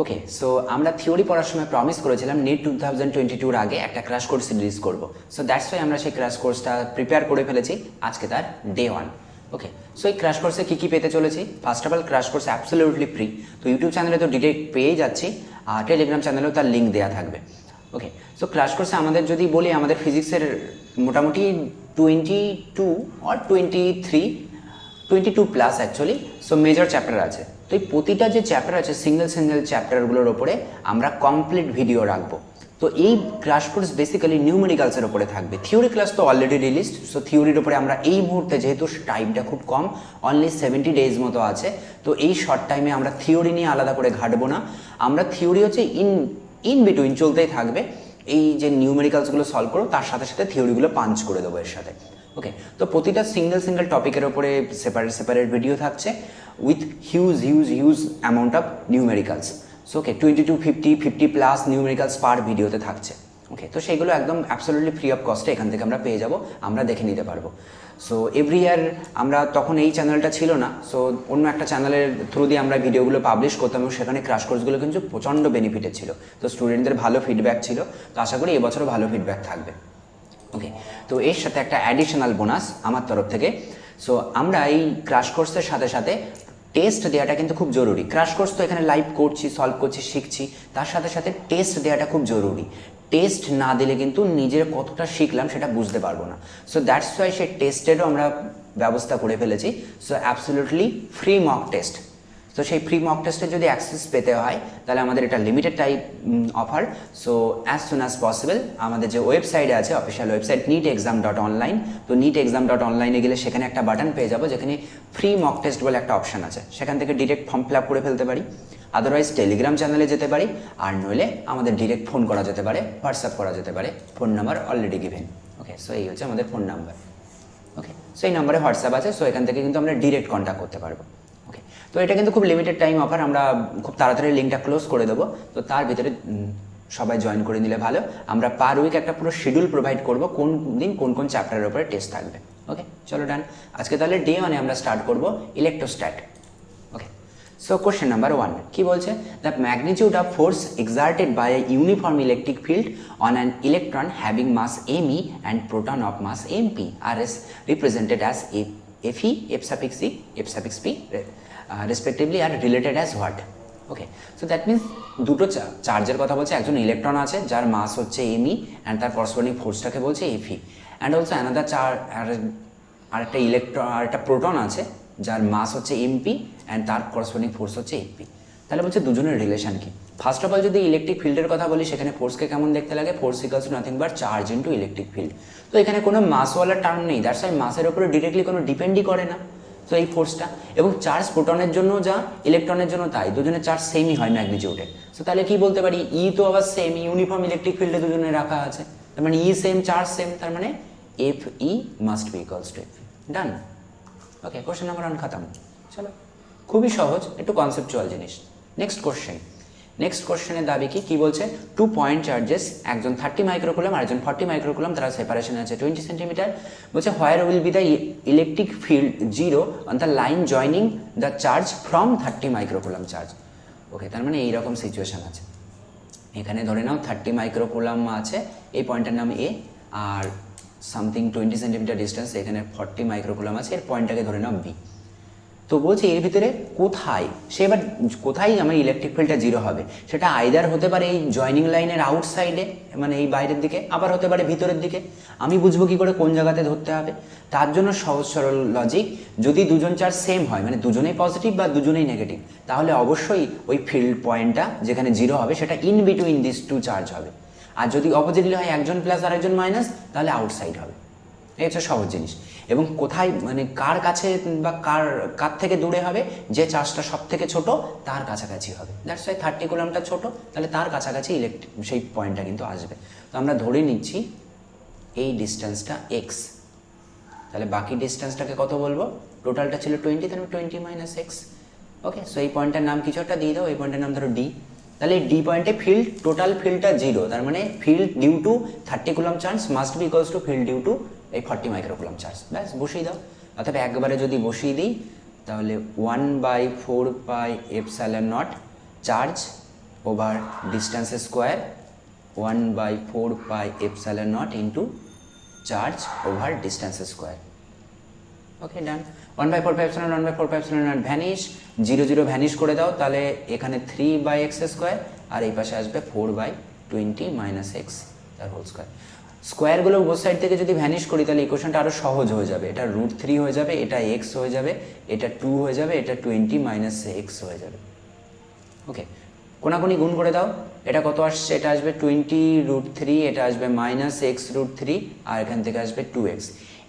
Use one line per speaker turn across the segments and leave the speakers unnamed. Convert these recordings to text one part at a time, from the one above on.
ওকে, so আমরা theory পড়ার সময় প্রমিস করেছিলাম নিট 2022-র আগে একটা ক্র্যাশ কোর্স রিলিজ করব। সো দ্যাটস ওয়াই আমরা সেই ক্র্যাশ কোর্সটা প্রিপেয়ার করে ফেলেছি। আজকে তার ডে 1। ওকে, সো এই ক্র্যাশ কোর্সে কী কী পেতে চলেছি? First of all, crash course absolutely free. তো ইউটিউব চ্যানেলে তো ডিরেক্ট পেয়ে যাচ্ছি, আর টেলিগ্রাম চ্যানেলেও তার লিঙ্ক দেওয়া থাকবে। ওকে, সো ক্র্যাশ কোর্সে আমাদের যদি বলি, আমাদের ফিজিক্সের মোটামুটি 22 or 22 plus actually so major chapter আছে। তো এই প্রতিটা যে চ্যাপ্টার আছে সিঙ্গেল চ্যাপ্টারগুলোর ওপরে আমরা কমপ্লিট ভিডিও রাখবো। তো এই ক্র্যাশ কোর্স বেসিক্যালি নিউমেরিক্যালসের ওপরে থাকবে। থিওরি ক্লাস তো অলরেডি রিলিজড, সো থিওরির ওপরে আমরা এই মুহূর্তে, যেহেতু টাইমটা খুব কম, অনলি 70 ডেজ মতো আছে, তো এই শর্ট টাইমে আমরা থিওরি নিয়ে আলাদা করে ঘাটবো না। আমরা থিওরি হচ্ছে ইন বিটুইন চলতেই থাকবে। এই যে নিউমেরিক্যালসগুলো সলভ করো, তার সাথে সাথে থিওরিগুলো পাঞ্চ করে দেবো এর সাথে। ওকে, তো প্রতিটা সিঙ্গেল টপিকের ওপরে সেপারেট ভিডিও থাকছে with huge amount of numericals. So okay, 50 plus numericals per ভিডিওতে থাকছে। ওকে, তো সেইগুলো একদম অ্যাবসলিউটলি ফ্রি অফ কস্টে এখান থেকে আমরা পেয়ে যাব, আমরা দেখে নিতে পারবো। সো এভরি ইয়ার আমরা তখন এই চ্যানেলটা ছিল না, সো অন্য একটা চ্যানেলের থ্রু দিয়ে আমরা ভিডিওগুলো পাবলিশ করতাম এবং সেখানে ক্র্যাশ কোর্সগুলো কিন্তু প্রচণ্ড বেনিফিটেড ছিল। তো স্টুডেন্টদের ভালো ফিডব্যাক ছিল, তো আশা করি এবছরও ভালো ফিডব্যাক থাকবে। ওকে, তো এর সাথে একটা অ্যাডিশনাল বোনাস আমার তরফ থেকে। সো আমরা এই ক্র্যাশ কোর্সের সাথে সাথে টেস্ট দেওয়াটা কিন্তু খুব জরুরি। ক্র্যাশ কোর্স তো এখানে লাইভ করছি, সলভ করছি, শিখছি, তার সাথে সাথে টেস্ট দেওয়াটা খুব জরুরি। টেস্ট না দিলে কিন্তু নিজের কতটা শিখলাম সেটা বুঝতে পারবো না। সো দ্যাটস ওয়াই সেই টেস্টেরও আমরা ব্যবস্থা করে ফেলেছি। So absolutely free mock test. তো সেই ফ্রি মক টেস্টে যদি অ্যাক্সেস পেতে হয়, তাহলে আমাদের এটা limited type offer. So as soon as possible আমাদের যে ওয়েবসাইটে আছে, অফিসিয়াল ওয়েবসাইট neetexam.online, তো neetexam.online গেলে সেখানে একটা বাটন পেয়ে যাবো যেখানে ফ্রি মক টেস্ট বলে একটা অপশান আছে। সেখান থেকে ডিরেক্ট ফর্ম ফিল আপ করে ফেলতে পারি, আদারওয়াইজ টেলিগ্রাম চ্যানেলে যেতে পারি, আর নইলে আমাদের ডিরেক্ট ফোন করা যেতে পারে, হোয়াটসঅ্যাপ করা যেতে পারে। Phone number already given. Okay, so এই হচ্ছে আমাদের ফোন নাম্বার। ওকে, সো এই নাম্বারে হোয়াটসঅ্যাপ আছে, সো এখান থেকে কিন্তু আমরা ডিরেক্ট কন্ট্যাক্ট করতে পারবো। ওকে, তো এটা কিন্তু খুব লিমিটেড টাইম অফার, আমরা খুব তাড়াতাড়ি লিঙ্কটা ক্লোজ করে দেবো। তো তার ভিতরে সবাই জয়েন করে নিলে ভালো। আমরা পার উইক একটা পুরো শিডিউল প্রোভাইড করবো, কোন দিন কোন চ্যাপ্টারের উপরে টেস্ট থাকবে। ওকে, চলো ডান। আজকে তাহলে ডে 1-এ আমরা স্টার্ট করবো electrostatic. Okay, so question number 1 কি বলছে? The magnitude of force exerted by a uniform electric field on an electron having mass me and proton of mass mp আর is represented as fe, f suffix c, f suffix p respectively are related as what? Okay, so that means দুটো চার্জের কথা বলছে। একজন electron আছে যার মাস হচ্ছে me and তার করসপন্ডিং ফোর্সটাকে বলছে fe, অ্যান্ড অলসো অ্যানাদার আরেকটা ইলেকট্রন, আরেকটা প্রোটন আছে যার মাস হচ্ছে mp অ্যান্ড তার করসপন্ডিং ফোর্স হচ্ছে fp। তাহলে বলছে দুজনের রিলেশন কি? ফার্স্ট অফ অল যদি ইলেকট্রিক ফিল্ডের কথা বলি, সেখানে ফোর্সকে কেমন দেখতে লাগে? Force equals to nothing but charge into electric field. তো এখানে কোনো মাসওয়ালা টার্ম নেই, দ্যাটস ওয়াই মাসের উপরে ডিরেক্টলি কোনো ডিপেন্ডই করে না। তো এই ফোর্সটা, এবং চার্জ প্রোটনের জন্য যা ইলেকট্রনের জন্য তাই, দুজনের চার্জ সেমই হয় ম্যাগনিটিউডে। সো তাহলে কি বলতে পারি? ই তো আবার সেম, ইউনিফর্ম ইলেকট্রিক ফিল্ডে দুজনে রাখা আছে, তার মানে ই সেম, চার্জ সেম, তার মানে F E must be equals two F. Done. Okay, question number 1 খতম। চলো, খুবই সহজ, একটু কনসেপচুয়াল জিনিস। নেক্সট কোশ্চেনের দাবি কি বলছে? 2 পয়েন্ট চার্জেস, একজন 30 মাইক্রোকুলাম আর একজন 40 মাইক্রোকুলাম, তারা সেপারেশন আছে 20 সেন্টিমিটার। বলছে where will be the electric field 0 on the line joining the charge from 30 microcoulomb charge. Okay, তার মানে এইরকম সিচুয়েশন আছে। এখানে ধরে নাও 30 মাইক্রোকুলাম আছে, এই পয়েন্টের নাম এ, আর সামথিং 20 সেন্টিমিটার ডিস্টেন্স এখানে 40 মাইক্রোকুলাম আছে, এর পয়েন্টটাকে ধরে নাও বি। তো বলছে এর ভিতরে কোথায় এবার কোথায় আমার ইলেকট্রিক ফিল্ডটা 0 হবে? সেটা আইদার হতে পারে এই জয়নিং লাইনের আউটসাইডে, মানে এই বাইরের দিকে, আবার হতে পারে ভিতরের দিকে। আমি বুঝবো কি করে কোন জায়গাতে ধরতে হবে? তার জন্য সহজ সরল লজিক, যদি দুজন চার্জ সেম হয়, মানে দুজনেই পজিটিভ বা দুজনেই নেগেটিভ, তাহলে অবশ্যই ওই ফিল্ড পয়েন্টটা যেখানে 0 হবে সেটা in between this two charge হবে। আর যদি অপোজিটলি হয়, একজন প্লাস আর একজন মাইনাস, তাহলে আউটসাইড হবে। এই হচ্ছে সহজ জিনিস। এবং কোথায়, মানে কার কাছে বা কার থেকে দূরে হবে? যে চার্জটা সব থেকে ছোট তার কাছাকাছি হবে। দ্যাটস ওয়াই 30 কুলমটা ছোট, তাহলে তার কাছাকাছি সেই পয়েন্টটা কিন্তু আসবে। তো আমরা ধরে নিচ্ছি এই ডিস্টেন্সটা এক্স, তাহলে বাকি ডিস্টেন্সটাকে কত বলবো? টোটালটা ছিল 20, তাহলে 20 মাইনাস এক্স। ওকে, সো এই পয়েন্টটার নাম কিছু একটা দিয়ে দাও, এই পয়েন্টের নাম ধরো ডি। তাহলে ডি পয়েন্টে ফিল্ড, টোটাল ফিল্ডটা 0, তার মানে field due to 30 coulomb charge must be equals to field due to এই 40 মাইক্রোকুলম চার্জ। ব্যাস, বসিয়ে দাও। অর্থাৎ একবারে যদি বসিয়ে দিই, তাহলে 1/4 pi epsilon not charge over distance square 1/4 pi epsilon naught into charge over distance square. Okay done. 1/4 pi epsilon 1/4 pi epsilon not vanish, 0 0 vanish করে দাও, তাহলে এখানে 3/x স্কোয়ার আর এই পাশে আসবে 4/20 মাইনাস এক্স তার হোল স্কোয়ার। স্কোয়ারগুলো বোথ সাইড থেকে যদি ভ্যানিশ করি তাহলে ইকুয়েশনটা আরও সহজ হয়ে যাবে। এটা √3 হয়ে যাবে, এটা এক্স হয়ে যাবে, এটা 2 হয়ে যাবে, এটা 20 মাইনাস এক্স হয়ে যাবে। ওকে, কোনাকুনি গুণ করে দাও, এটা কত আসছে, এটা আসবে 20√3, এটা আসবে মাইনাস x√3 আর এখান থেকে আসবে 2x।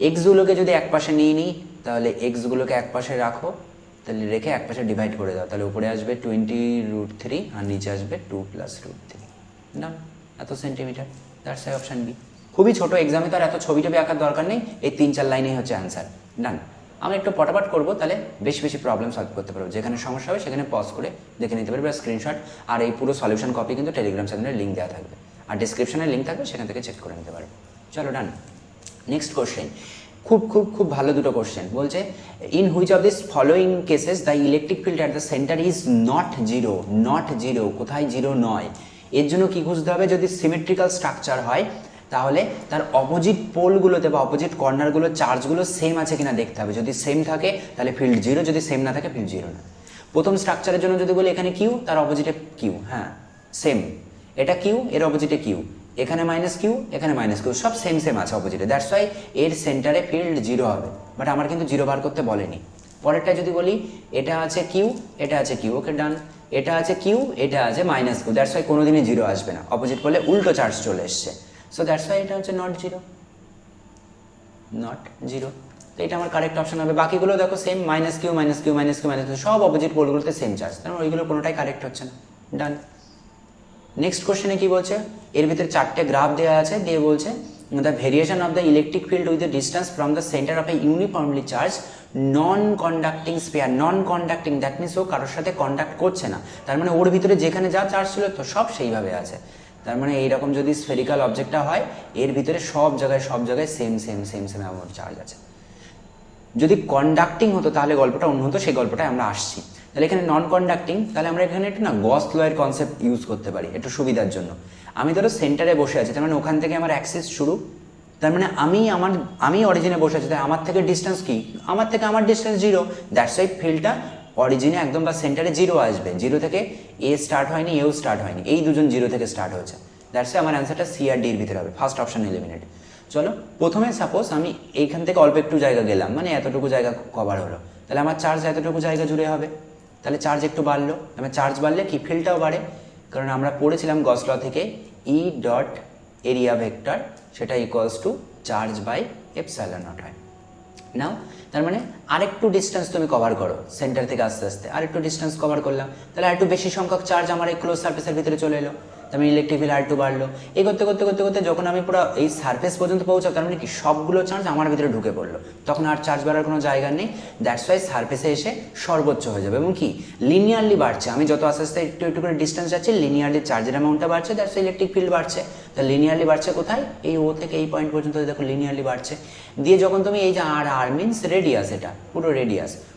এক্সগুলোকে যদি এক পাশে নিয়ে নিই তাহলে এক্সগুলোকে এক পাশে রাখো, তাহলে রেখে এক পাশে ডিভাইড করে দাও, তাহলে উপরে আসবে 20√3 আর নিচে আসবে 2 + √3। ডান, এত সেন্টিমিটার, দ্যাটস অপশান বি। খুবই ছোট, এক্সামে তো আর এত ছবি টবি আঁকার দরকার নেই, এই 3-4 লাইনেই হচ্ছে অ্যান্সার। ডান। আমি একটু পটাপট করবো, তাহলে বেশি বেশি প্রবলেম সলভ করতে পারবো। যেখানে সমস্যা হবে সেখানে পজ করে দেখে নিতে পারবে, বা স্ক্রিনশট। আর এই পুরো সলিউশন কপি কিন্তু টেলিগ্রাম চ্যানেলের লিঙ্ক দেওয়া থাকবে, আর ডিসক্রিপশনের লিঙ্ক থাকবে, সেখান থেকে চেক করে নিতে পারবে। চলো ডান। নেক্সট কোশ্চেন, খুব খুব খুব ভালো দুটো কোশ্চেন। বলছে in which of this following cases the electric field at the centre is not zero. Not zero, কোথায় জিরো নয়? এর জন্য কি খুঁজতে হবে? যদি সিমেট্রিক্যাল স্ট্রাকচার হয় তাহলে তার অপোজিট পোলগুলোতে বা অপোজিট কর্নারগুলো চার্জগুলো সেম আছে কিনা দেখতে হবে। যদি সেম থাকে তাহলে ফিল্ড জিরো, যদি সেম না থাকে ফিল্ড জিরো না। প্রথম স্ট্রাকচারের জন্য যদি বলি এখানে কিউ, তার অপোজিটে কিউ, হ্যাঁ সেম, এটা কিউ, এর অপোজিটে কিউ, এখানে মাইনাস কিউ, এখানে মাইনাস কিউ, সব সেম সেম আছে অপোজিটে, দ্যাটস ওয়াই এর সেন্টারে ফিল্ড জিরো হবে। বাট আমার কিন্তু জিরো বার করতে বলেনি। পরেরটা যদি বলি এটা আছে কিউ, এটা আছে কিউ, ওকে ডান, এটা আছে কিউ, এটা আছে মাইনাস কিউ, দ্যাটস ওয়াই কোনোদিনই জিরো আসবে না, অপোজিট বলে উল্টো চার্জ চলে এসছে। সো দ্যাটস ওয়াই এটা হচ্ছে নট জিরো, নট জিরো। তো এটা আমার কারেক্ট অপশন হবে। বাকিগুলো দেখো same, minus q minus q minus q minus q, সব অপোজিট পোলগুলোতে সেম চার্জ, তার মানে ওইগুলো কোনোটাই কারেক্ট হচ্ছে না। ডান। নেক্সট কোশ্চেনে কি বলছে, এর ভিতরে 4টে গ্রাফ দেওয়া আছে, দিয়ে বলছে the variation of the electric field with the distance from the centre of a uniformly charge non conducting sphere. Non conducting that means ও কারোর সাথে কন্ডাক্ট করছে না, তার মানে ওর ভিতরে যেখানে যা চার্জ ছিল তো সব সেইভাবে আছে। তার মানে এইরকম যদি স্ফেরিক্যাল অবজেক্টটা হয়, এর ভিতরে সব জায়গায় same same same same amount charge আছে। যদি কন্ডাক্টিং হতো তাহলে গল্পটা অন্য হতো, সেই গল্পটায় আমরা আসছি। তাহলে এখানে নন কন্ডাক্টিং, তাহলে আমরা এখানে একটু না গস লয়ের কনসেপ্ট ইউজ করতে পারি একটু সুবিধার জন্য। আমি ধরো সেন্টারে বসে আছি, তার মানে ওখান থেকে আমার অ্যাক্সেস শুরু, তার মানে আমি অরিজিনে বসে আছি, তাই আমার থেকে ডিস্টেন্স কি, আমার থেকে আমার ডিস্টেন্স জিরো, দ্যাটস ওয়াই ফিল্ডটা অরিজিনে একদম বা সেন্টারে জিরো আসবে। জিরো থেকে এ স্টার্ট হয়নি, এও স্টার্ট হয়নি, এই দুজন জিরো থেকে স্টার্ট হয়েছে, দ্যাটস ওয়াই আমার অ্যান্সারটা সি আর ডির ভিতরে হবে। First option eliminate. চলো, প্রথমে সাপোজ আমি এইখান থেকে অল্প একটু জায়গা গেলাম, মানে এতটুকু জায়গা কভার হলো, তাহলে আমার চার্জ এতটুকু জায়গা জুড়ে হবে, তাহলে চার্জ একটু বাড়লো, আমার চার্জ বাড়লে কি ফিল্ডটাও বাড়ে, কারণ আমরা পড়েছিলাম গস ল থেকে ই ডট এরিয়া ভেক্টর, সেটা equals to charge by epsilon naught হয়। নাও তার মানে আরেকটু ডিস্টেন্স তুমি কভার করো সেন্টার থেকে আস্তে আস্তে, আরেকটু ডিস্টেন্স কভার করলাম, তাহলে আরেকটু বেশি সংখ্যক চার্জ আমার এই ক্লোজ সার্ফেসের ভিতরে চলে এলো, তার মানে ইলেকট্রিক ফিল্ড আরেকটু বাড়লো। এই করতে করতে করতে করতে যখন আমি পুরো এই সার্ফেস পর্যন্ত পৌঁছাবো, তার মানে কি সবগুলো চার্জ আমার ভিতরে ঢুকে পড়লো, তখন আর চার্জ বাড়ার কোনো জায়গা নেই, দ্যাটস ওয়াই সার্ফেসে এসে সর্বোচ্চ হয়ে যাবে, এবং কি লিনিয়ারলি বাড়ছে। আমি যত আস্তে আস্তে একটু একটু করে ডিস্টেন্স যাচ্ছি, লিনিয়ারলি চার্জের অ্যামাউন্টটা বাড়ছে, দ্যাটস ওয়াই ইলেকট্রিক ফিল্ড বাড়ছে। তা লিনিয়ারলি বাড়ছে কোথায়, এই ও থেকে এই পয়েন্ট পর্যন্ত দেখো লিনিয়ারলি বাড়ছে। দিয়ে যখন তুমি এই যে আর মিনস রেডিয়াস, এটা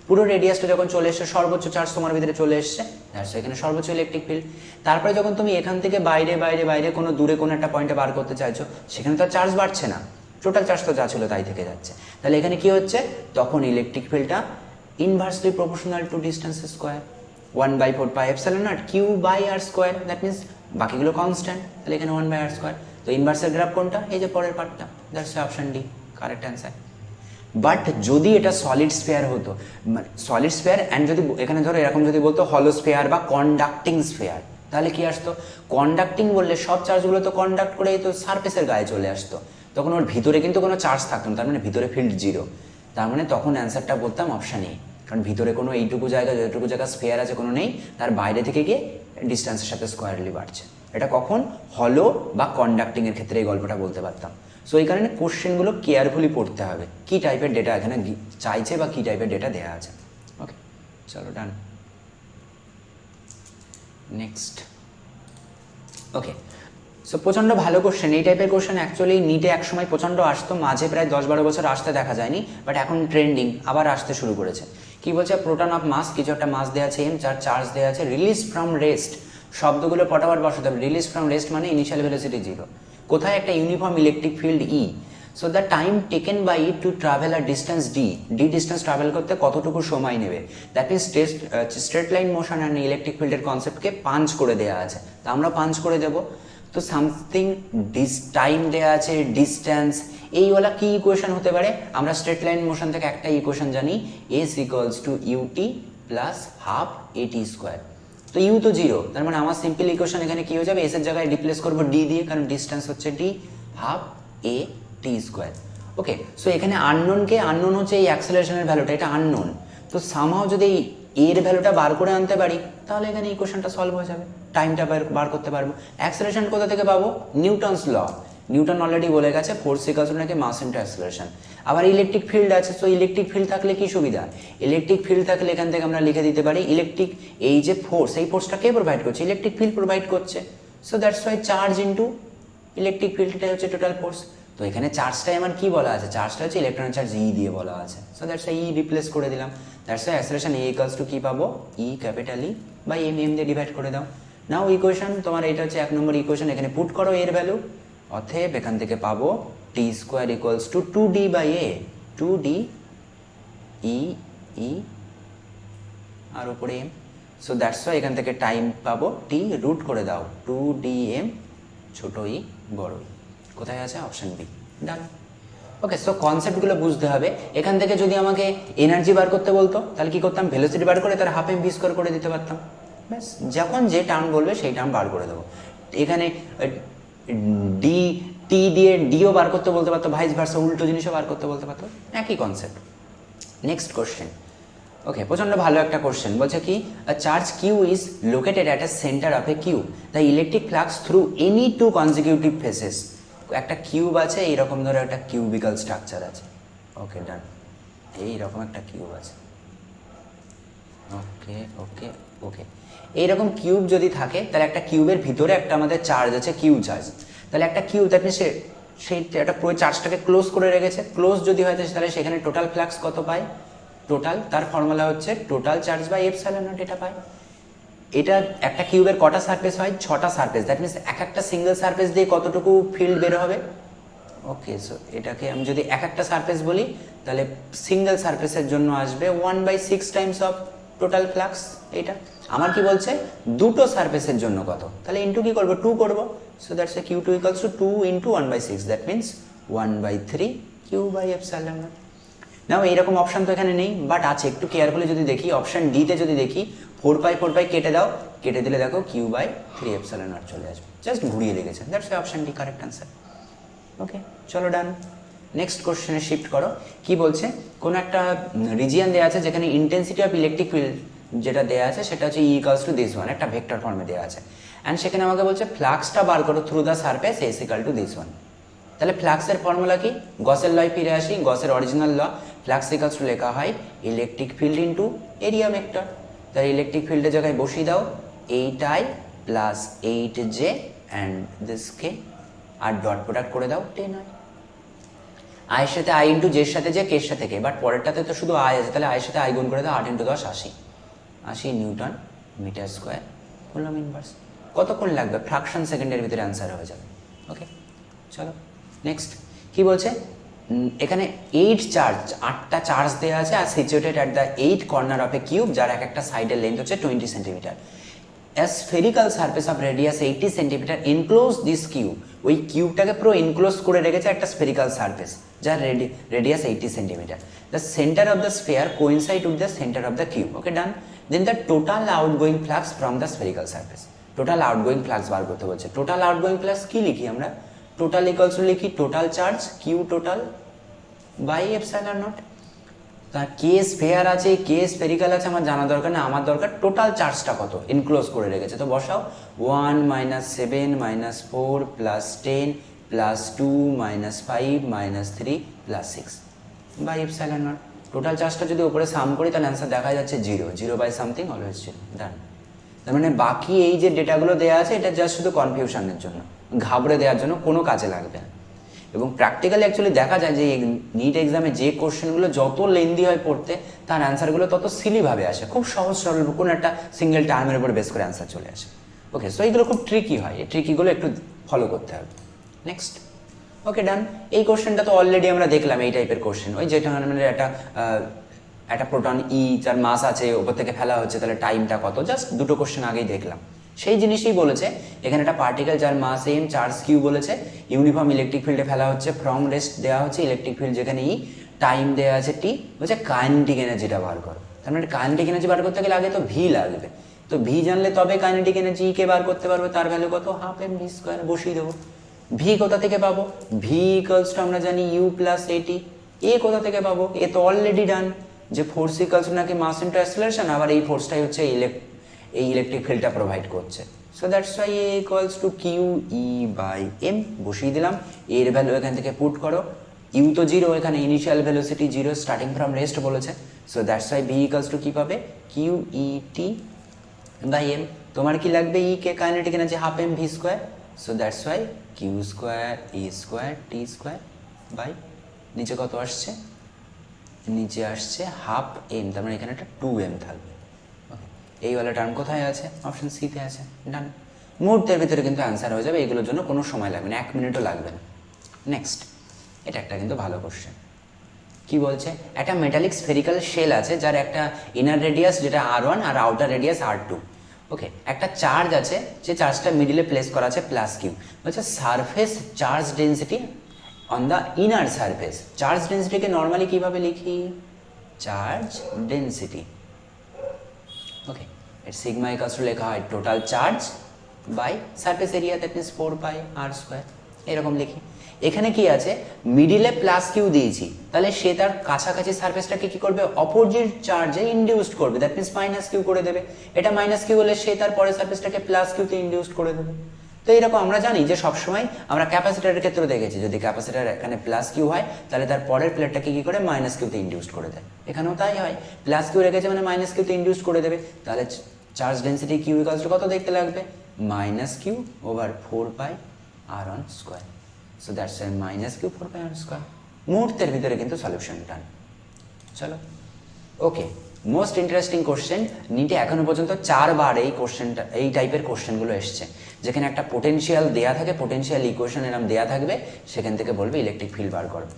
পুরো রেডিয়াসটা যখন চলে এসছে, সর্বোচ্চ চার্জ তোমার ভিতরে চলে এসছে, দ্যাটস ওয়াই এখানে সর্বোচ্চ ইলেকট্রিক ফিল্ড। তারপরে যখন তুমি এখান থেকে বাইরে বাইরে বাইরে কোনো দূরে কোনো একটা পয়েন্টে বার করতে চাইছো, সেখানে তো চার্জ বাড়ছে না, টোটাল চার্জ তো যা ছিল তাই থেকে যাচ্ছে। তাহলে এখানে কি হচ্ছে, তখন ইলেকট্রিক ফিল্ডটা inversely proportional to distance square, 1/4 pi epsilon naught q by r square, that means বাকিগুলো কনস্ট্যান্ট, তাহলে এখানে 1/r স্কোয়ার। তো ইনভার্সের গ্রাফ কোনটা, এই যে পরের পার্টটা, that's option D correct answer. But যদি এটা সলিড স্ফেয়ার হতো, সলিড স্ফেয়ার অ্যান্ড যদি এখানে ধরো এরকম যদি বলতো হলো স্ফেয়ার বা কন্ডাক্টিং স্ফেয়ার, তাহলে কি আসতো, কন্ডাক্টিং বললে সব চার্জগুলো তো কন্ডাক্ট করে তো সারফেসের গায়ে চলে আসতো, তখন ওর ভিতরে কিন্তু কোনো চার্জ থাকতো না, তার মানে ভিতরে ফিল্ড জিরো, তার মানে তখন অ্যান্সারটা বলতাম অপশান এ, কারণ ভিতরে কোনো এইটুকু জায়গা যতটুকু জায়গা স্ফেয়ার আছে কোনো নেই, তার বাইরে থেকে গিয়ে ডিস্টেন্সের সাথে স্কোয়ারলি বাড়ছে। এটা কখন হলো বা কন্ডাক্টিংয়ের ক্ষেত্রে এই গল্পটা বলতে পারতাম। সো এই কারণে কোশ্চেনগুলো কেয়ারফুলি পড়তে হবে, কী টাইপের ডেটা এখানে চাইছে বা কী টাইপের ডেটা দেওয়া আছে। ওকে, চলো ডান। নেক্সট, ওকে, সো প্রচণ্ড ভালো কোশ্চেন। এই টাইপের কোশ্চেন অ্যাকচুয়ালি নিটে একসময় প্রচণ্ড আসতো, মাঝে প্রায় 10-12 বছর আসতে দেখা যায়নি, বাট এখন ট্রেন্ডিং আবার আসতে শুরু করেছে। কি বলছে, প্রোটন অফ মাস, কিছু একটা মাস দেওয়া আছে এম, যার চার্জ দেওয়া আছে রিলিজ ফ্রম রেস্ট শব্দগুলো ফটাফট বসাতে হবে। রিলিজ ফ্রম রেস্ট মানে ইনিশিয়াল ভেলোসিটি 0। কোথায় একটা uniform electric field E, so the time taken by it to travel আর ডিস্টেন্স ডি, ডিস্টেন্স ট্রাভেল করতে কতটুকু সময় নেবে, that means straight line motion and electric ফিল্ডের কনসেপ্টকে পাঞ্চ করে দেওয়া আছে, তা আমরা পাঞ্চ করে দেবো। তো সামথিং টাইম দেওয়া আছে, ডিস্টেন্স, এইওয়ালা কি ইকুয়েশন হতে পারে? আমরা স্ট্রেট লাইন মোশন থেকে একটা ইকুয়েশন জানি, s equals to u t plus half a t square. তো ইউ তো 0, তার মানে আমার সিম্পল ইকুয়েশন এখানে কি হয়ে যাবে, এস এর জায়গায় রিপ্লেস করবো ডি দিয়ে, কারণ ডিস্টেন্স হচ্ছে ডি, হাফ এ টি স্কোয়ার। ওকে, সো এখানে আননোন হচ্ছে এই অ্যাক্সেলারেশনের ভ্যালুটা, এটা আননোন। তো সামহাও যদি এর ভ্যালুটা বার করে আনতে পারি তাহলে এখানে ইকুয়েশনটা সলভ হয়ে যাবে, টাইমটা বার করতে পারবো। অ্যাক্সেলারেশন কোথা থেকে পাবো? নিউটনস ল, নিউটন অলরেডি বলে গেছে ফোর্স ইকুয়ালস টু নাকি মাস ইনটু অ্যাক্সেলারেশন। আবার ইলেকট্রিক ফিল্ড আছে, সো ইলেকট্রিক ফিল্ড থাকলে কি সুবিধা, ইলেকট্রিক ফিল্ড থাকলে এখান থেকে আমরা লিখে দিতে পারি ইলেকট্রিক, এই যে ফোর্স, এই ফোর্সটা কে প্রোভাইড করছে? ইলেকট্রিক ফিল্ড প্রোভাইড করছে। So that's why charge into electric ফিল্ডটাই হচ্ছে টোটাল ফোর্স। তো এখানে চার্জটাই আমার কি বলা আছে, চার্জটা হচ্ছে ইলেকট্রন চার্জ ই দিয়ে বলা আছে, so that's why E replace করে দিলাম। That's why acceleration A equals to কি পাবো, E capital E by M, M দিয়ে ডিভাইড করে দাও। নাও ইকুয়েশন তোমার এটা হচ্ছে 1 নম্বর ইকুয়েশন, এখানে পুট করো এর ভ্যালু, অতএব এখান থেকে পাবো T square equals to 2d by A, 2d E E আর উপরে এম। সো দ্যাটস ওয়াই এখান থেকে টাইম পাবো টি, রুট করে দাও 2dm ছোট ই বড় ই, কোথায় আছে? অপশন বি, ডান। ওকে, সো কনসেপ্টগুলো বুঝতে হবে। এখান থেকে যদি আমাকে এনার্জি বার করতে বলতো তাহলে কি করতাম, ভেলোসিটি বার করে তার হাফ এম ভি স্কোয়ার করে দিতে পারতাম, ব্যাস, যখন যে টার্ম বলবে সেই টার্ম বার করে দেবো। এখানে ডি টি দিয়ে ডিও বার করতে বলতে পারতো, ভাইস ভার্সা উল্টো জিনিসও বার করতে বলতে পারতো, একই কনসেপ্ট। Next question. ওকে, প্রচন্ড ভালো একটা কোশ্চেন, বলছে কি charge q is located at a centre of a cube, the electric flux through any two consecutive faces. একটা কিউব আছে, এইরকম ধরো একটা কিউবিক্যাল স্ট্রাকচার আছে, ওকে ডান, এইরকম একটা কিউব আছে, ওকে ওকে ওকে। এইরকম কিউব যদি থাকে তাহলে একটা কিউবের ভিতরে একটা আমাদের চার্জ আছে, কিউ চার্জ। তাহলে একটা কিউব দ্যাট মিনস সেই একটা পুরো চার্জটাকে ক্লোজ করে রেখেছে, ক্লোজ যদি হয় তাহলে সেখানে টোটাল ফ্লাক্স কত পায়, টোটাল, তার ফর্মুলা হচ্ছে total charge by epsilon naught, এটা পায়। এটা একটা কিউবের কটা সারফেস হয়, 6টা সারফেস, দ্যাট মিনস একটা সিঙ্গেল সারফেস দিয়ে কতটুকু ফিল্ড বের হবে। ওকে, সো এটাকে আমি যদি একটা সারফেস বলি তাহলে সিঙ্গেল সারফেসের জন্য আসবে 1/6 টাইমস অফ টোটাল ফ্লাক্স। এটা আমার কি বলছে, দুটো সারফেসের জন্য কত, তাহলে ইন্টু কি করবো, 2 করবো। So that's A Q2 equals to 2 into 1/6, that means 1/3 Q by epsilon naught. Now এইরকম অপশন তো এখানে নেই, বাট আছে, একটু কেয়ারফুলি যদি দেখি, অপশন ডিতে যদি দেখি 4π কেটে দাও, কেটে দিলে দেখো Q/3 এপসাইলন নট চলে আসবে, জাস্ট ঘুরিয়ে লিখেছে, that's why option D correct answer. Okay, চলো ডান। নেক্সট কোশ্চেনে শিফট করো। কি বলছে, কোনো একটা রিজিয়ান দেওয়া আছে যেখানে ইন্টেন্সিটি অফ ইলেকট্রিক ফিল্ড যেটা দেওয়া আছে সেটা হচ্ছে ইকুয়ালস টু দিস ওয়ান, একটা ভেক্টর ফর্মে দেওয়া আছে, অ্যান্ড সেখানে আমাকে বলছে ফ্লাক্সটা বার করো through the surface S equal to this one. তাহলে ফ্লাক্সের ফর্মুলা কি, গসের লয় ফিরে আসি, গসের original law, flux equals to লেখা হয় electric field into area vector. তাহলে ইলেকট্রিক ফিল্ডের জায়গায় বসিয়ে দাও 8I plus 8J and this K, আর ডট প্রোডাক্ট করে দাও 10I। আয়ের সাথে আই ইন্টু জের সাথে যে, কের সাথে কে, বাট পরেরটাতে তো শুধু আই আছে, তাহলে আয়ের সাথে আই গুণ করে দাও 8 into 10 80 newton metre square coulomb inverse. কতক্ষণ লাগবে, ফ্র্যাকশন সেকেন্ডের ভিতরে অ্যান্সার হয়ে যাবে। ওকে, চলো নেক্সট। কি বলছে, এখানে 8 চার্জ, 8টা চার্জ দেওয়া আছে, আর situated at the 8 corner of a cube, যার একটা সাইডের লেন্থ হচ্ছে 20 centimetre. A spherical surface of radius 80 centimetre enclose this cube, ওই কিউবটাকে পুরো এনক্লোজ করে রেখেছে একটা স্ফেরিক্যাল সারফেস যার radius 80 centimetre. The centre of the sphere coincide with the centre of the cube. Okay done. Then the total outgoing flux from the spherical surface, total outgoing flux বার করতে বলছে। Total outgoing flux কি লিখি আমরা, total equals to লিখি total charge Q total by epsilon naught. তার কে sphere আছে, কে স্ফেরিক্যাল আছে আমার জানা দরকার না, আমার দরকার টোটাল চার্জটা কত এনক্লোজ করে রেখেছে। তো বসাও 1 - 7 - 4 + 10 + 2 - 5 - 3 + 6 বাই এপসাইলন নট। টোটাল চার্জটা যদি উপরে সাম করি তাহলে অ্যান্সার দেখা যাচ্ছে 0, 0 বাই সামথিং অলওয়েজ 0, ডান। তার মানে বাকি এই যে ডেটাগুলো দেওয়া আছে এটা জাস্ট শুধু কনফিউশনের জন্য, ঘাবড়ে দেওয়ার জন্য, কোনো কাজে লাগবে না। এবং প্র্যাকটিক্যালি অ্যাকচুয়ালি দেখা যায় যে নিট এক্সামে যে কোশ্চেনগুলো যত লেন্দি হয় পড়তে, তার অ্যান্সারগুলো তত সিলিভাবে আসে, খুব সহজ সরল, কোনো একটা সিঙ্গেল টার্মের উপর বেস করে অ্যান্সার চলে আসে। ওকে, সো এইগুলো খুব ট্রিকি হয়, এই ট্রিকিগুলো একটু ফলো করতে হবে। নেক্সট, ওকে ডান। এই কোশ্চেনটা তো অলরেডি আমরা দেখলাম, এই টাইপের কোশ্চেন, ওই যেটা মানে একটা প্রোটন ই যার মাস আছে ওপর থেকে ফেলা হচ্ছে, তাহলে টাইমটা কত, জাস্ট দুটো কোশ্চেন আগেই দেখলাম। সেই জিনিসই বলেছে এখানে, একটা পার্টিকেল যার মাস এম, চার্জ কিউ বলেছে, ইউনিফর্ম ইলেকট্রিক ফিল্ডে ফেলা হচ্ছে, ফ্রম রেস্ট দেওয়া হচ্ছে ইলেকট্রিক ফিল্ড যেখানে ই, টাইম দেওয়া আছে টি, বলছে কাইনেটিক এনার্জিটা বার করো। তার মানে কাইনেটিক এনার্জি বার করতে গেলে আগে তো ভি লাগবে, তো ভি জানলে তবে কাইনেটিক এনার্জি কে বার করতে পারবে, তার ভ্যালু কত, হাফ এম ভি স্কোয়ার বসিয়ে দেবো। ভি কোথা থেকে পাবো, ভি ইকুয়ালস টু আমরা জানি ইউ প্লাস এটি। এ কোথা থেকে পাবো, এ তো অলরেডি ডান, যে ফোর্স ইকুয়ালস নাকি মাস ইনটু অ্যাক্সেলারেশন, আবার এই ফোর্সটাই হচ্ছে এই ইলেকট্রিক ফিল্ডটা প্রোভাইড করছে। So that's why A equals to Q E by M বসিয়ে দিলাম। এর ভ্যালু এখান থেকে পুট করো, ইউ তো জিরো, এখানে ইনিশিয়াল ভেলোসিটি জিরো, স্টার্টিং ফ্রম রেস্ট বলেছে। So that's why V equals to কি পাবে, Q E T by M. তোমার কি লাগবে, ই কে kinetic energy half M V square. So that's why Q square E square T square by, নিচে কত আসছে, নিচে আসছে হাফ এম, তার মানে এখানে একটা 2m থাকবে। ওকে, এইওয়ালা টার্ম কোথায় আছে, অপশন সিতে আছে। ডান, মুহূর্তের ভিতরে কিন্তু অ্যান্সার হয়ে যাবে, এগুলোর জন্য কোনো সময় লাগবে না, 1 মিনিটও লাগবে না। নেক্সট, এটা একটা কিন্তু ভালো কোশ্চেন। কি বলছে, একটা মেটালিক স্ফেরিক্যাল শেল আছে যার একটা ইনার রেডিয়াস যেটা R1 আর আউটার রেডিয়াস R2। ওকে, একটা চার্জ আছে, যে চার্জটা মিডিলে প্লেস করা আছে প্লাস কিউ। বলছে surface charge density on the inner surface. Charge ডেন্সিটিকে নর্মালি কিভাবে লিখি, চার্জ ডেন্সিটি। ওকে, এর সিগমা ইকুয়ালস টু লেখা হয় total charge by surface area, that means 4 pi R square, এরকম লিখি। এখানে কি আছে, মিডিলে প্লাস কিউ দিয়েছি, তাহলে সে তার কাছাকাছি সারফেসটাকে কি করবে, অপোজিট চার্জে ইনডিউসড করবে, দ্যাট মিন্স মাইনাস কিউ করে দেবে। এটা মাইনাস কিউ হলে সে তার পরের সারফেসটাকে প্লাস কিউতে ইনডিউসড করে দেবে। তো এরকম আমরা জানি যে সবসময় আমরা ক্যাপাসিটারের ক্ষেত্রে দেখেছি, যদি ক্যাপাসিটার এখানে প্লাস কিউ হয় তাহলে তার পরের প্লেটটাকে কি করে মাইনাস কিউতে ইনডিউসড করে দেয়, এখানেও তাই হয়, প্লাস কিউ রেখেছে মানে মাইনাস কিউতে ইনডিউসড করে দেবে। তাহলে charge density Q equals to কত দেখতে লাগবে, minus Q over 4 pi R on square. So that's minus Q 4 pi R square. মুহূর্তের ভিতরে কিন্তু সলিউশন ডান। চলো, ওকে, মোস্ট ইন্টারেস্টিং কোশ্চেন। নিটে এখনো পর্যন্ত 4 বার এই কোশ্চেনটা, এই টাইপের কোশ্চেনগুলো এসছে, যেখানে একটা পোটেনশিয়াল দেয়া থাকে, পোটেনশিয়াল ইকুয়েশন এরকম দেয়া থাকবে, সেখান থেকে বলবে ইলেকট্রিক ফিল্ড বার করো।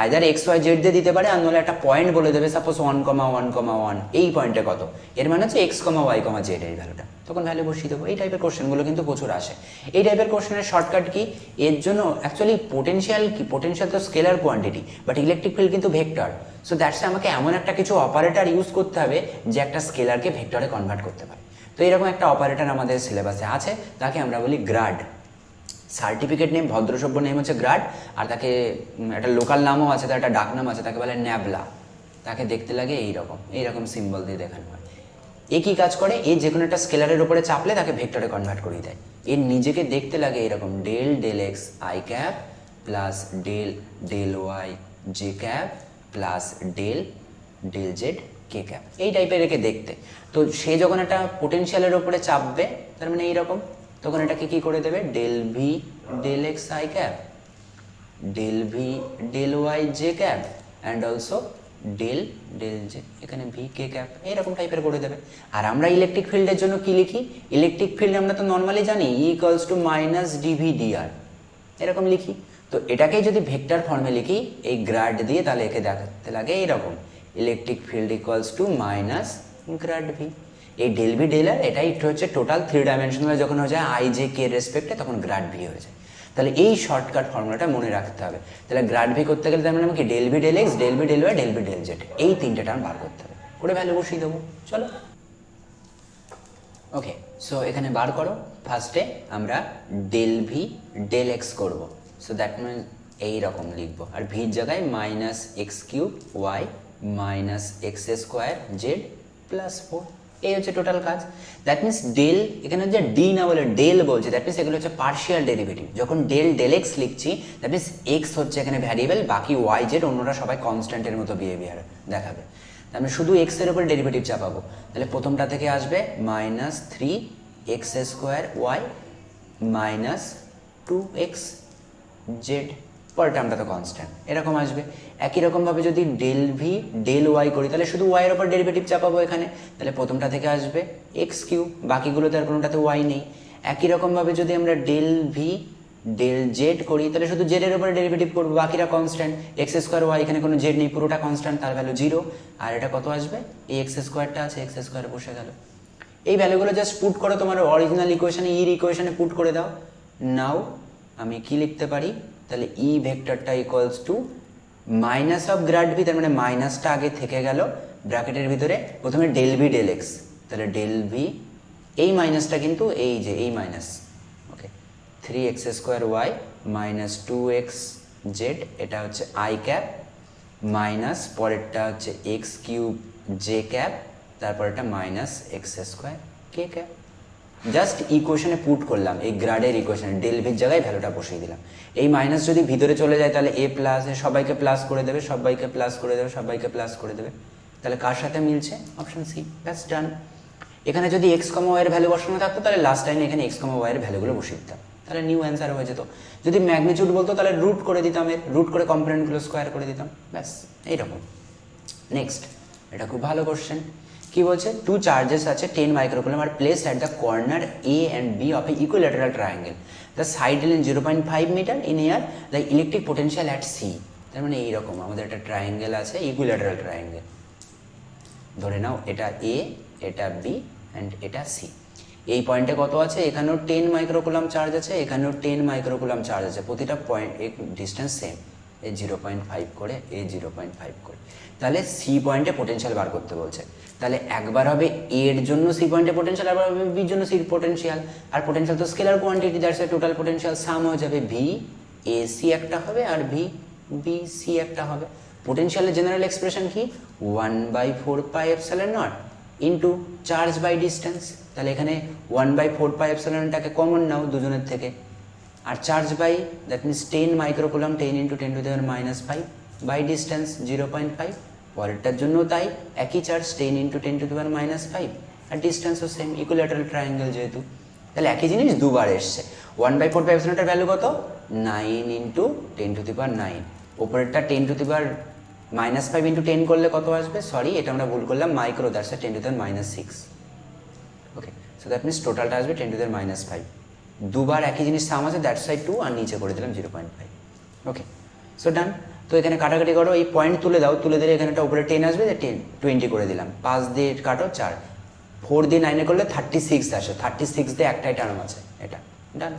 আইদার এক্স ওয়াই জেড দিয়ে দিতে পারে, আর নাহলে একটা পয়েন্ট বলে দেবে, সাপোজ 1,1,1, এই পয়েন্টে কত, এর মানে হচ্ছে এক্স, ওয়াই, জেড এই ভ্যালুটা, তখন ভ্যালু বসিয়ে দেবো। এই টাইপের কোশ্চেনগুলো কিন্তু প্রচুর আসে। এই টাইপের কোশ্চেনের শর্টকাট কি, এর জন্য অ্যাকচুয়ালি পোটেনশিয়াল কি, পোটেনশিয়াল তো scalar quantity, but electric field কিন্তু ভেক্টর। সো দ্যাটস আমাকে এমন একটা কিছু অপারেটর ইউজ করতে হবে যে একটা স্কেলারকে ভেক্টরে কনভার্ট করতে পারে। তো এরকম একটা অপারেটর আমাদের সিলেবাসে আছে, তাকে আমরা বলি গ্রাড। সার্টিফিকেট নেম, ভদ্রসভ্য নেম হচ্ছে গ্রাড, আর তাকে একটা লোকাল নামও আছে, তার একটা ডাক নাম আছে, তাকে বলে ন্যাবলা। তাকে দেখতে লাগে এইরকম সিম্বল দিয়ে দেখানো হয়। এ কি কাজ করে, এ যে কোনো একটা স্কেলারের উপরে চাপলে তাকে ভেক্টরে কনভার্ট করিয়ে দেয়। এর নিজেকে দেখতে লাগে এরকম, del del X I cap plus del del Y J cap plus del del Z K cap, এই টাইপের একে দেখতে। তো সে যখন একটা পোটেনশিয়ালের উপরে চাপবে, তার মানে এইরকম, তখন এটাকে কি করে দেবে, del V del X I cap, del V del Y J cap and also del del J, এখানে ভি কে ক্যাপ, এরকম টাইপের করে দেবে। আর আমরা ইলেকট্রিক ফিল্ডের জন্য কি লিখি, ইলেকট্রিক ফিল্ড আমরা তো নর্মালি জানি E equals to minus DV DR, এরকম লিখি। তো এটাকেই যদি ভেক্টর ফর্মে লিখি এই গ্রাড দিয়ে, তাহলে একে দেখাতে লাগে এইরকম, electric field equals to minus grad V. এই ডেল ভি ডেল আর এটাই হচ্ছে টোটাল 3 ডাইমেনশনাল, যখন হয়ে যায় আই জে কে রেসপেক্টে, তখন গ্রাড ভি হয়ে যায়। তাহলে এই শর্টকাট ফর্মুলাটা মনে রাখতে হবে। তাহলে গ্রাড ভি করতে গেলে তার মানে আমাকে del V del X, del V del Y, del V del Z, এই 3টে টার্ম বার করতে হবে, করে ভ্যালু বসিয়ে দেবো। চলো, ওকে, সো এখানে বার করো। ফার্স্টে আমরা ডেল ভি ডেল এক্স করবো, সো দ্যাট মিনস এইরকম লিখবো, আর ভির জায়গায় minus X cube Y minus X square Z plus 4, এই হচ্ছে টোটাল কাজ। দ্যাট মিনস ডেল, এখানে যে ডি না বলে ডেল বলছে, দ্যাট মিনস এগুলো হচ্ছে পার্শিয়াল ডেরিভেটিভ। যখন ডেল ডেল এক্স লিখছি, দ্যাট মিনস এক্স হচ্ছে এখানে ভ্যারিয়েবল, বাকি ওয়াই জেড অন্যরা সবাই কনস্ট্যান্টের মতো বিহেভিয়ার দেখাবে। আমি শুধু এক্সের উপর ডেরিভেটিভ চাপাবো, তাহলে প্রথমটা থেকে আসবে minus 3 X square Y minus 2 X Z, পরের টার্মটা তো কনস্ট্যান্ট, এরকম আসবে। একই রকমভাবে যদি ডেল ভি ডেল ওয়াই করি, তাহলে শুধু ওয়াইয়ের ওপর ডেরিভেটিভ চাপাবো এখানে, তাহলে প্রথমটা থেকে আসবে এক্স কিউ, বাকিগুলোতে আর কোনোটাতে ওয়াই নেই। একই রকমভাবে যদি আমরা ডেল ভি ডেল জেড করি তাহলে শুধু জেডের উপরে ডেরিভেটিভ করবো, বাকিরা কনস্ট্যান্ট। এক্স স্কোয়ার ওয়াই, এখানে কোনো জেড নেই, পুরোটা কনস্ট্যান্ট, তার ভ্যালু 0। আর এটা কত আসবে, এই এক্স স্কোয়ারটা আছে, এক্স স্কোয়ার বসে গেল। এই ভ্যালুগুলো জাস্ট পুট করো তোমার অরিজিনাল ইকুয়েশনে, ইর ইকুয়েশনে পুট করে দাও। নাও আমি কি লিখতে পারি, তাহলে ই ভেক্টরটা equals to minus of grad V, তার মানে মাইনাসটা আগে থেকে গেল ব্র্যাকেটের ভিতরে, প্রথমে ডেল ভি ডেল এক্স, তাহলে ডেল ভি, এই মাইনাসটা কিন্তু এই যে এই minus, okay, 3x square Y minus 2x জেড, এটা হচ্ছে আই ক্যাপ, মাইনাস পরেরটা হচ্ছে এক্স কিউব জে ক্যাপ, তারপর এটা মাইনাস এক্স স্কোয়ার কে ক্যাপ। জাস্ট ইকুয়েশনে পুট করলাম, এই গ্রাডের ইকুয়েশনে ডেল ভির জায়গায় ভ্যালুটা বসিয়ে দিলাম। এই মাইনাস যদি ভিতরে চলে যায় তাহলে এ প্লাস, সবাইকে প্লাস করে দেবে, সবাইকে প্লাস করে দেবে, সবাইকে প্লাস করে দেবে। তাহলে কার সাথে মিলছে, অপশন সি, ব্যাস ডান। এখানে যদি এক্স কমা ওয়াই এর ভ্যালু বসানো থাকতো তাহলে লাস্ট টাইমে এখানে এক্স কমা ওয়াই এর ভ্যালুগুলো বসিয়ে দিতাম, তাহলে নিউ অ্যান্সার হয়ে যেত। যদি ম্যাগনিটিউড বলতো তাহলে রুট করে দিতাম, এর রুট করে কম্পোনেন্টগুলো স্কোয়ার করে দিতাম, ব্যাস এইরকম। নেক্সট, এটা খুব ভালো কোশ্চেন। কি বলছে, টু চার্জেস আছে 10 microcoulomb are place at the corner A and B of A equilateral triangle, the side length 0.5 metre in air, the electric potential at C. তার মানে এইরকম আমাদের একটা ট্রায়াঙ্গেল আছে, ইকুইল্যাটারাল ট্রায়াঙ্গেল, ধরে নাও এটা এ, এটা বি অ্যান্ড এটা সি। এই পয়েন্টে কত আছে, এখানেও 10 মাইক্রোকুলাম চার্জ আছে, এখানেও 10 মাইক্রোকুলাম চার্জ আছে, প্রতিটা পয়েন্ট এক ডিস্টেন্স সেম, এই 0.5 করে, এই 0.5 করে। তাহলে সি পয়েন্টে পোটেনশিয়াল বার করতে বলছে, তাহলে একবার হবে এর জন্য সি পয়েন্টে পোটেনশিয়াল, একবার হবে বির জন্য সি পোটেনশিয়াল। আর পোটেনশিয়াল তো scalar quantity, that's a total potential sum হয়ে যাবে, ভি এ সি একটা হবে আর ভি বি সি একটা হবে। পোটেনশিয়ালের জেনারেল এক্সপ্রেশন কি, 1/4 pi epsilon naught into charge by distance. তাহলে এখানে 1/4 পাই এপসাইলনটাকে কমন নাও দুজনের থেকে, আর charge by, that means 10 microcoulomb, 10 × 10⁻⁵ by distance 0.5। পরেরটার জন্য তাই, একই চার্জ 10 × 10⁻⁵, আর ডিস্টেন্সও সেম, ইকুইল্যাটারাল ট্রায়াঙ্গেল যেহেতু। তাহলে একই জিনিস দুবার এসছে। 1/4 পাই এপসাইলনটার ভ্যালু কত, 9 × 10⁹। ওপরেরটা 10⁻⁵ × 10 করলে কত আসবে, সরি এটা আমরা ভুল করলাম, micro, that's 10⁻⁶। Okay, so that means টোটালটা আসবে 10⁻⁵। দুবার একই জিনিস সাম আছে, দ্যাটস ওয়াই 2, আর নিচে করে দিলাম 0.5। ওকে, সো ডান। তো এখানে কাটাকাটি করো, এই পয়েন্ট তুলে দাও, তুলে দিলে এখানে একটা উপরে 10 আসবে, 20 করে দিলাম, 5 দিয়ে কাটো 4, 4 দিয়ে 9 করলে 36 আসে, 36 দিয়ে একটাই টার্ম আছে, এটা ডান।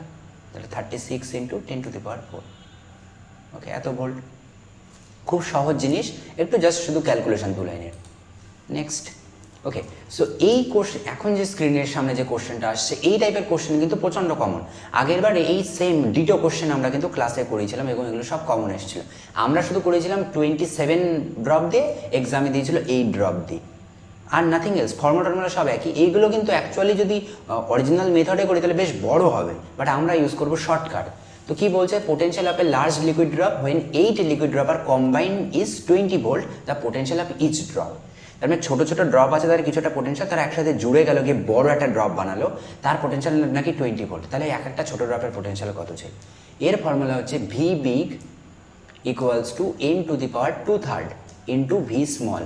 তাহলে 36 × 10⁴। ওকে, এত ভোল্ট, খুব সহজ জিনিস, একটু জাস্ট শুধু ক্যালকুলেশন দু লাইনের। নেক্সট, ওকে, সো এই কোশ্চেন, এখন যে স্ক্রিনের সামনে যে কোশ্চেনটা আসছে, এই টাইপের কোশ্চেন কিন্তু প্রচণ্ড কমন। আগের বারে এই সেম ডিটো কোশ্চেন আমরা কিন্তু ক্লাসে করেছিলাম এবং এগুলো সব কমন এসেছিল। আমরা শুধু করেছিলাম 27 ড্রপ দিয়ে, এক্সামে দিয়েছিল 8 ড্রপ দিয়ে, আর নাথিং এলস, ফর্মুলা সব একই। এইগুলো কিন্তু অ্যাকচুয়ালি যদি অরিজিনাল মেথডে করি তাহলে বেশ বড় হবে, বাট আমরা ইউজ করবো শর্টকাট। তো কি বলছে, potential of a large liquid drop when 8 liquid drop are combined is 20 volt, the potential of each drop. তার মানে ছোটো ছোটো ড্রপ আছে, তার কিছুটা পোটেনশিয়াল, তারা একসাথে জুড়ে গেল, গিয়ে বড় একটা ড্রপ বানালো, তার পোটেনশিয়াল নাকি 20 ভোল্ট। তাহলে এক একটা ছোটো ড্রপের পোটেনশিয়াল কত ছিল? এর ফর্মুলা হচ্ছে V big equals to n⁻² into V small.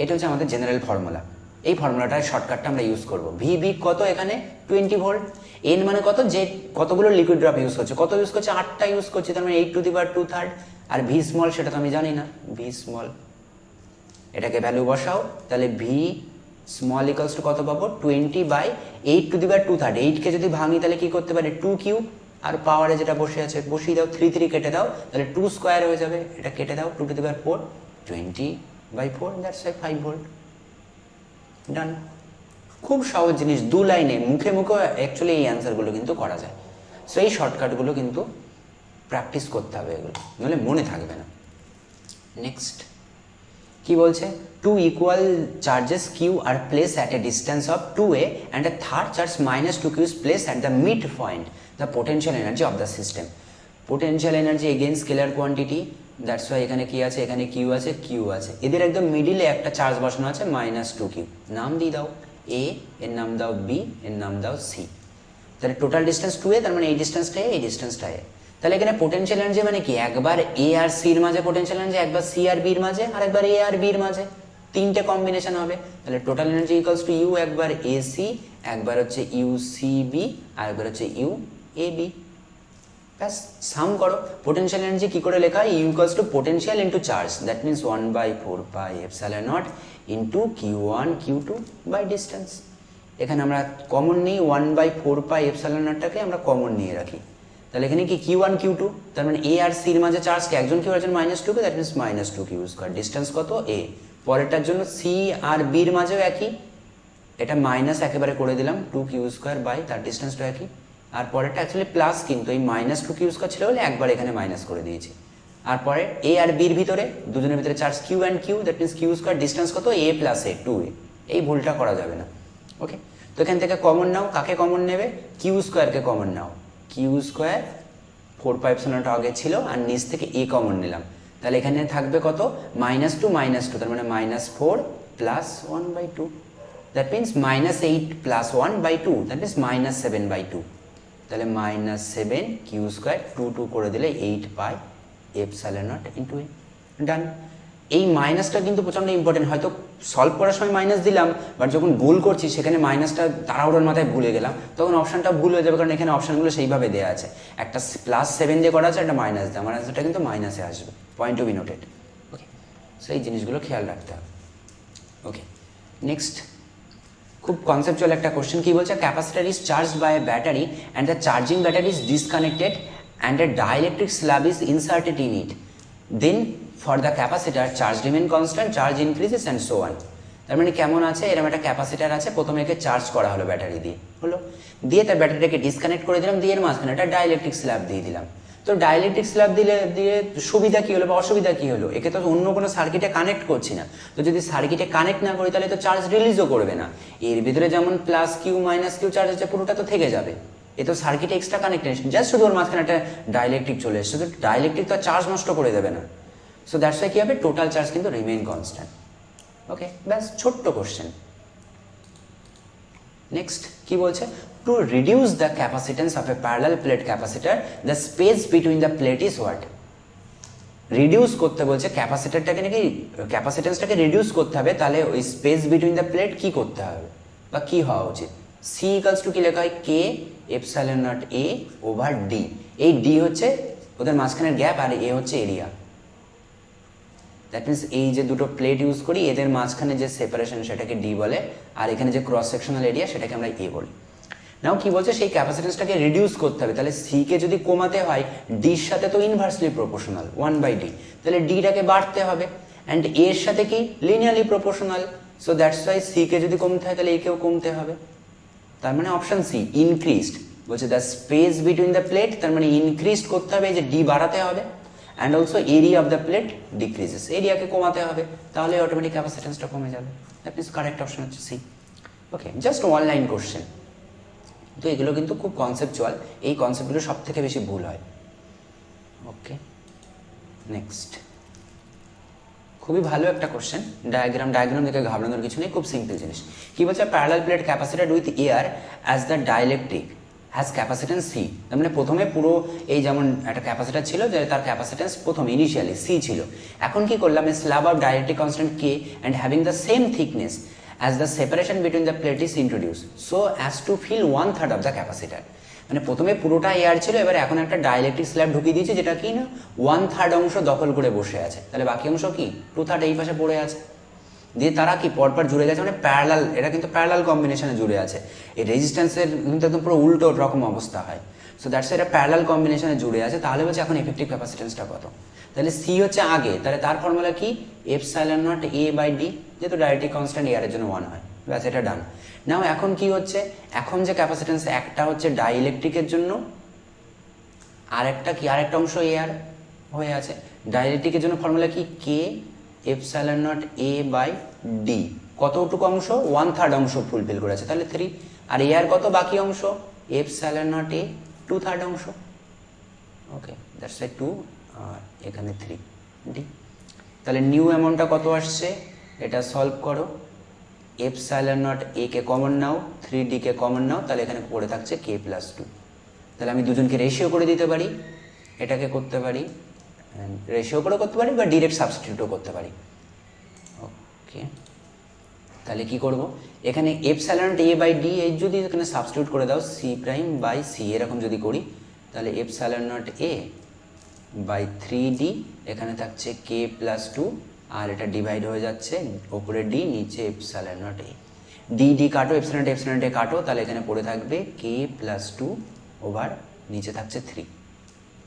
এটা হচ্ছে আমাদের জেনারেল ফর্মুলা। এই ফর্মুলাটার শর্টকাটটা আমরা ইউজ করবো। ভি বিগ কত, এখানে 20 ভোল্ট, এন মানে কত, যে কতগুলো লিকুইড ড্রপ ইউজ করছে, কত ইউজ করছে, 8টা ইউজ করছে, তার মানে 8⁻², আর ভি স্মল সেটা তো আমি জানি না, ভি স্মল, এটাকে ভ্যালু বসাও, তাহলে ভি স্মল ইকুয়ালস টু কত পাবো, 20/8⁻²। 8কে যদি ভাঙি তাহলে কি করতে পারি, 2 কিউব, আর পাওয়ারে যেটা বসে আছে বসিয়ে দাও, 3 3 কেটে দাও, তাহলে 2 স্কোয়ার হয়ে যাবে, এটা কেটে দাও, 2⁴, 20/4, দ্যাটস 5 ভোল্ট, ডান। খুব সহজ জিনিস, দু লাইনে মুখে মুখে অ্যাকচুয়ালি এই অ্যান্সারগুলো কিন্তু করা যায়। সো এই শর্টকাটগুলো কিন্তু প্র্যাকটিস করতে হবে, এগুলো নাহলে মনে থাকবে না। নেক্সট কি বলছে, two equal charges Q are place at a distance of 2a and a third charge -2q is place at the mid point, the potential energy of the system. Potential energy again scalar quantity, that's why এখানে কি আছে, এখানে Q আছে, Q আছে, এদের একদম মিডিলে একটা চার্জ বসানো আছে -2q, নাম দিয়ে দাও এ, এর নাম দাও বি, এর নাম দাও সি। তাহলে টোটাল ডিস্টেন্স 2a, তার মানে এই ডিস্টেন্সটা এ, এই ডিস্টেন্সটা এ। তাহলে এখানে পোটেনশিয়াল এনার্জি মানে কি, একবার এ আর সির মাঝে পোটেনশিয়াল এনার্জি, একবার সি আর বির মাঝে, আর একবার এ আর বির মাঝে, তিনটে কম্বিনেশন হবে। তাহলে total energy equals to U একবার এসি, একবার হচ্ছে ইউসিবি আর একবার হচ্ছে ইউএবি। ব্যাস সাম করো। পোটেনশিয়াল এনার্জি কী করে লেখা হয়? U equals to potential into charge, that means 1/4πε0 into Q1 Q2 by distance. এখানে আমরা কমন নিই 1/4πε0টাকে আমরা কমন নিয়ে রাখি, তাহলে এখানে কি Q1 Q2, তার মানে এ আর সির মাঝে চার্জকে একজন কিউ একজন -2 দ্যাট মিনস -2 Q²। ডিস্টেন্স কত? এ। পরেরটার জন্য সি আর বির মাঝেও একই, এটা মাইনাস একেবারে করে দিলাম 2Q² বাই তার ডিস্টেন্সটা একই। আর পরেরটা অ্যাকচুয়ালি প্লাস, কিন্তু এই -2Q² ছিল বলে একবার এখানে মাইনাস করে দিয়েছি। আর পরে এ আর বির ভিতরে দুজনের ভিতরে charge Q and Q, that means Q²। Distance কত? A plus A, 2a। এই ভুলটা করা যাবে না। ওকে, তো এখান থেকে কমন নাও। কাকে কমন নেবে? Q²কে কমন নাও। Q² 4πε0 আগে ছিল আর নিচ থেকে এ কমন নিলাম, তাহলে এখানে থাকবে কত? -2 তার মানে -4 plus 1/2, that means -8 plus 1/2, that means -7/2। তাহলে -7 Q² 2 করে দিলে 8πε0 ইন্টু এ। ডান। এই মাইনাসটা কিন্তু প্রচণ্ড ইম্পর্টেন্ট। হয়তো সলভ করার সময় মাইনাস দিলাম, বাট যখন গোল করছি সেখানে মাইনাসটা তাড়াহুড়োর মাথায় ভুলে গেলাম, তখন অপশানটা ভুল হয়ে যাবে, কারণ এখানে অপশানগুলো সেইভাবে দেওয়া আছে। একটা +7 দিয়ে করা আছে, একটা মাইনাস দিয়ে। আমার অ্যান্সারটা কিন্তু মাইনাসে আসবে। Point to be noted. Okay, so এই জিনিসগুলো খেয়াল রাখতে হবে। ওকে, নেক্সট খুব কনসেপচুয়াল একটা কোশ্চেন। কি বলছে? Capacitor is charged by a battery and the charging battery is disconnected and a dielectric slab is inserted in it, then for the capacitor charge remain constant, charge increases and so on. তার মানে কেমন আছে? এরকম একটা capacitor আছে, প্রথমে একে charge করা হলো ব্যাটারি দিয়ে, হলো, দিয়ে তার ব্যাটারিটাকে ডিসকানেক্ট করে দিলাম, দিয়ে এর মাঝখানে একটা ডাইইলেকট্রিক স্ল্যাব দিয়ে দিলাম। তো ডাইইলেকট্রিক স্ল্যাব দিয়ে সুবিধা কী হলো বা অসুবিধা কী হলো? একে তো অন্য কোনো সার্কিটে কানেক্ট করছি না, তো যদি সার্কিটে কানেক্ট না করি তাহলে তো চার্জ রিলিজও করবে না। এর ভিতরে যেমন +Q - Q চার্জ আছে, পুরোটা তো থেকে যাবে। এ তো সার্কিটে এক্সট্রা কানেক্টেড, জাস্ট শুধু ওর মাঝখানে একটা ডাইইলেকট্রিক চলে এসছে, তো ডাইইলেকট্রিক তো চার্জ নষ্ট করে দেবে না। সো দ্যাটস ওয়াই কী হবে? টোটাল চার্জ কিন্তু রিমেইন কনস্ট্যান্ট। ওকে, ব্যাস ছোট্ট কোশ্চেন। নেক্সট কি বলছে? To reduce the capacitance of A parallel plate capacitor, the space between the plate is what? Reduce করতে বলছে ক্যাপাসিটারটাকে, নাকি ক্যাপাসিটেন্সটাকে রিডিউস করতে হবে, তাহলে ওই স্পেস বিটুইন দ্য প্লেট কি করতে হবে বা কি হওয়া উচিত? সি ইকালস টু কি লেখা হয়? K∈A/D। এই ডি হচ্ছে ওদের মাঝখানের গ্যাপ আর এ হচ্ছে এরিয়া। দ্যাট মিনস এই যে দুটো প্লেট ইউজ করি, এদের মাঝখানে যে সেপারেশন সেটাকে ডি বলে, আর এখানে যে ক্রস সেকশনাল এরিয়া সেটাকে আমরা এ বলি। নাও কি বলছে? সেই ক্যাপাসিটেন্সটাকে রিডিউস করতে হবে, তাহলে সিকে যদি কমাতে হয় ডির সাথে তো ইনভার্সলি প্রপোর্শনাল 1/D, তাহলে ডিটাকে বাড়তে হবে, অ্যান্ড এর সাথে কি linearly proportional. So that's why সিকে যদি কমতে হয় তাহলে একেও কমতে হবে। তার মানে অপশন সি ইনক্রিজড। বলছে the space between the plate, তার মানে ইনক্রিজড করতে হবে, এই যে ডি বাড়াতে হবে, and also area of the plate decreases, এরিয়াকে কমাতে হবে, তাহলে অটোমেটিক ক্যাপাসিটেন্সটা কমে যাবে। দ্যাট মিনস কারেক্ট অপশন হচ্ছে C. Okay, just one line question. তো এগুলো কিন্তু খুব কনসেপচুয়াল, এই কনসেপ্টগুলো সব থেকে বেশি ভুল হয়। ওকে, নেক্সট খুবই ভালো একটা কোশ্চেন। ডায়াগ্রাম দেখে ঘাবড়ানোর কিছু নেই, খুব সিম্পল জিনিস। কি বলছে? Parallel plate capacitor with air as the dielectric has capacitance C. তার মানে প্রথমে পুরো এই যেমন একটা ক্যাপাসিটার ছিল, যে তার ক্যাপাসিটেন্স প্রথমে ইনিশিয়ালি সি ছিল। এখন কি করলাম? A slab of dielectric constant K and having the same thickness as the separation between the plate is introduced so as to fill 1/3 of the capacitor। মানে প্রথমে পুরোটা এয়ার ছিল, এবার এখন একটা ডাইইলেকট্রিক স্ল্যাব ঢুকিয়ে দিয়েছে, যেটা কি না 1/3 অংশ দখল করে বসে আছে, তাহলে বাকি অংশ কি 2/3 এই পাশে পড়ে আছে, দিয়ে তারা কি পরপর জুড়ে গেছে, মানে প্যারালাল, এটা কিন্তু প্যারালাল কম্বিনেশনে জুড়ে আছে। এই রেজিস্ট্যান্সের কিন্তু একদম পুরো উল্টো রকম অবস্থা হয়। সো দ্যাটস এটা প্যারালাল কম্বিনেশনে জুড়ে আছে। তাহলে বলছে এখন এফেক্টিভ ক্যাপাসিটেন্সটা কত? তাহলে সি হচ্ছে আগে, তাহলে তার ফর্মুলা কি? ε0A/D, যেহেতু ডাইইলেকট্রিক কনস্ট্যান্ট এয়ারের জন্য 1 হয়। ব্যাস, এটা ডান। নাও এখন কি হচ্ছে? এখন যে ক্যাপাসিটেন্স, একটা হচ্ছে ডাইইলেকট্রিকের জন্য, আরেকটা অংশ এয়ার হয়ে আছে। ডাইইলেকট্রিকের জন্য ফর্মুলা কি? K∈A/D। কতটুকু অংশ? 1/3 অংশ ফুলফিল করেছে, তাহলে 3। আর এয়ার কত বাকি অংশ? ε0A 2/3 অংশ। ওকে, দ্যাটস 2, আর এখানে 3D। তাহলে নিউ অ্যামাউন্টটা কত আসছে? এটা সলভ করো। ε0A কে কমন নাও, 3D কে কমন নাও, তাহলে এখানে পড়ে থাকছে K+2। তাহলে আমি দুজনকে রেশিও করে দিতে পারি, এটাকে করতে পারি, রেশিও করে করতে পারি, বা ডিরেক্ট সাবস্টিটিউটও করতে পারি। ওকে, তাহলে কি করব, এখানে epsilon naught A by D এই যদি এখানে সাবস্টিটিউট করে দাও সি প্রাইম বাই সি এরকম যদি করি, তাহলে epsilon naught A by 3d এখানে থাকছে কে প্লাস 2, আর এটা ডিভাইড হয়ে যাচ্ছে ওপরে ডি নিচে এপসাইলন নট এ, ডি ডি কাটো এপসাইলন নট এ কাটো, তাহলে এখানে পড়ে থাকবে কে প্লাস 2 ওভার নিচে থাকছে 3।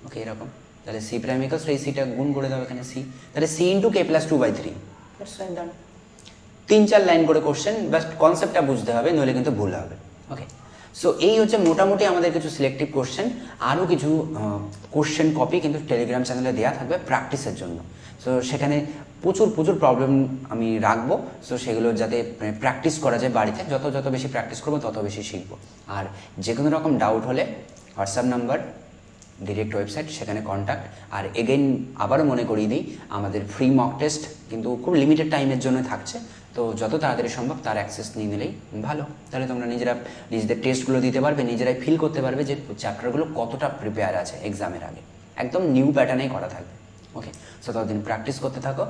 ওকে এরকম, তাহলে সি প্রাইম ইকুয়ালস এই সিটা গুণ করে দাও এখানে সি, তাহলে C into K plus 2 by 3। That's done. 3-4 line করে কোশ্চেন, জাস্ট কনসেপ্টটা বুঝতে হবে, নইলে কিন্তু ভুল হবে। ওকে, সো এই হচ্ছে মোটামুটি আমাদের কিছু সিলেক্টিভ কোশ্চেন। আরও কিছু কোশ্চেন কপি কিন্তু টেলিগ্রাম চ্যানেলে দেওয়া থাকবে প্র্যাকটিসের জন্য। সো সেখানে প্রচুর প্রবলেম আমি রাখবো, সো সেগুলো যাতে প্র্যাকটিস করা যায় বাড়িতে, যত বেশি প্র্যাকটিস করবো তত বেশি শিখবো। আর যে কোনো রকম ডাউট হলে হোয়াটসঅ্যাপ নাম্বার, ডিরেক্ট ওয়েবসাইট, সেখানে কন্ট্যাক্ট। আর এগেইন আবারও মনে করিয়ে দিই, আমাদের ফ্রি মক টেস্ট কিন্তু খুব লিমিটেড টাইমের জন্য থাকছে, তো যত তাড়াতাড়ি সম্ভব তার অ্যাক্সেস নিয়ে নিলেই ভালো। তাহলে তোমরা নিজেদের টেস্টগুলো দিতে পারবে, নিজেরাই ফিল করতে পারবে যে চ্যাপ্টারগুলো কতটা প্রিপেয়ার আছে এক্সামের আগে, একদম নিউ প্যাটার্নেই করা থাকবে। ওকে, সো ততদিন প্র্যাকটিস করতে থাকো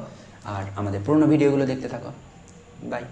আর আমাদের পুরনো ভিডিওগুলো দেখতে থাকো। বাই।